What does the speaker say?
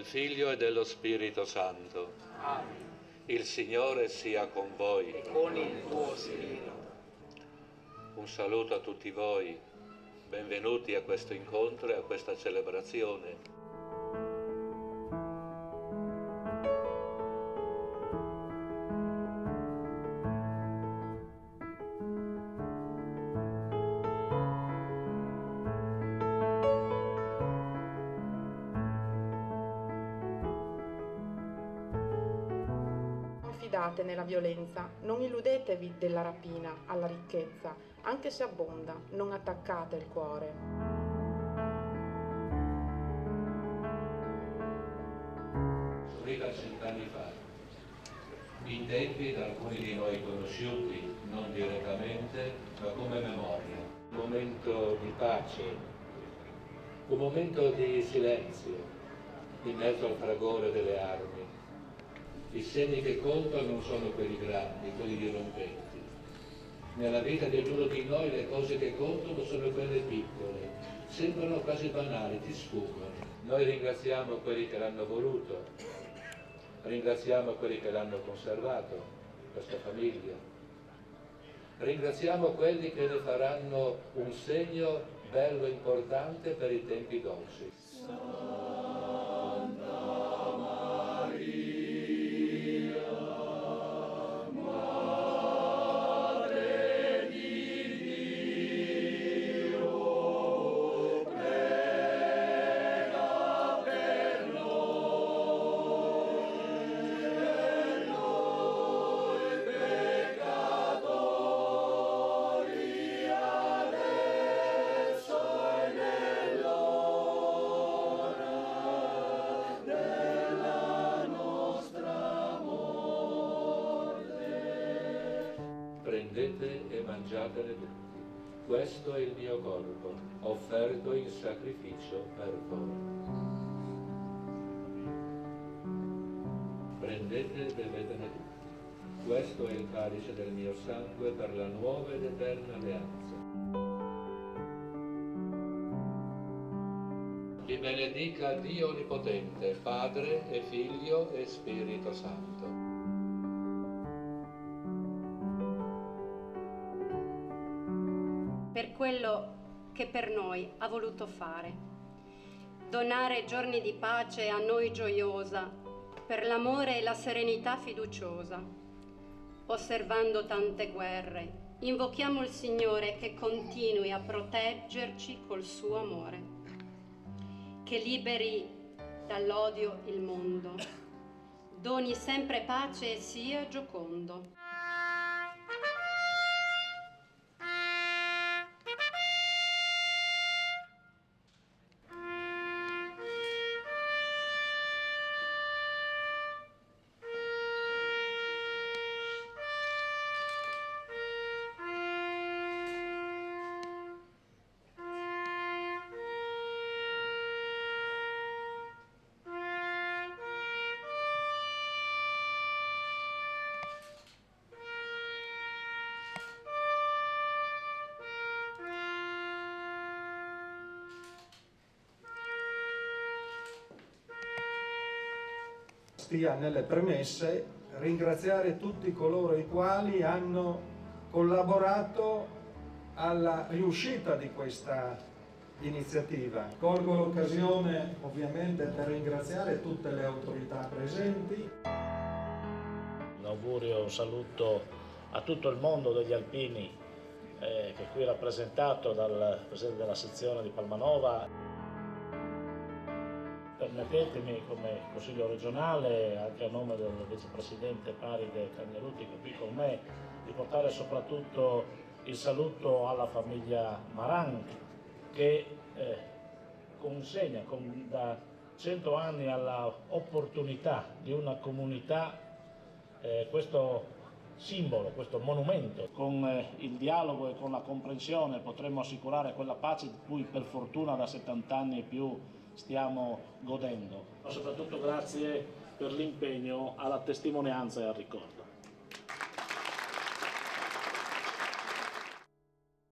del Figlio e dello Spirito Santo. Amen. Il Signore sia con voi. E con il tuo spirito. Un saluto a tutti voi. Benvenuti a questo incontro e a questa celebrazione. Confidate nella violenza, non illudetevi della rapina alla ricchezza, anche se abbonda, non attaccate il cuore. 30 anni fa, in tempi da alcuni di noi conosciuti, non direttamente, ma come memoria. Un momento di pace, un momento di silenzio, in mezzo al fragore delle armi. I segni che contano non sono quelli grandi, quelli dirompenti. Nella vita di ognuno di noi le cose che contano sono quelle piccole, sembrano quasi banali, ti sfuggono. Noi ringraziamo quelli che l'hanno voluto, ringraziamo quelli che l'hanno conservato, questa famiglia. Ringraziamo quelli che ne faranno un segno bello e importante per i tempi dolci. Prendete e mangiatene tutti. Questo è il mio corpo, offerto in sacrificio per voi. Prendete e bevetene tutti. Questo è il calice del mio sangue per la nuova ed eterna alleanza. Vi benedica Dio Onnipotente, Padre e Figlio e Spirito Santo. Per quello che per noi ha voluto fare, donare giorni di pace a noi gioiosa, per l'amore e la serenità fiduciosa. Osservando tante guerre, invochiamo il Signore che continui a proteggerci col suo amore, che liberi dall'odio il mondo, doni sempre pace e sia giocondo. Stia nelle premesse ringraziare tutti coloro i quali hanno collaborato alla riuscita di questa iniziativa. Colgo l'occasione ovviamente per ringraziare tutte le autorità presenti. Un augurio, un saluto a tutto il mondo degli alpini che è qui rappresentato dal presidente della sezione di Palmanova. Permettetemi come Consiglio regionale, anche a nome del vicepresidente Paride Cagnalutti che è qui con me, di portare soprattutto il saluto alla famiglia Maran che consegna da 100 anni all'opportunità di una comunità questo simbolo, questo monumento. Con il dialogo e con la comprensione potremo assicurare quella pace di cui per fortuna da 70 anni e più stiamo godendo. Ma soprattutto grazie per l'impegno alla testimonianza e al ricordo.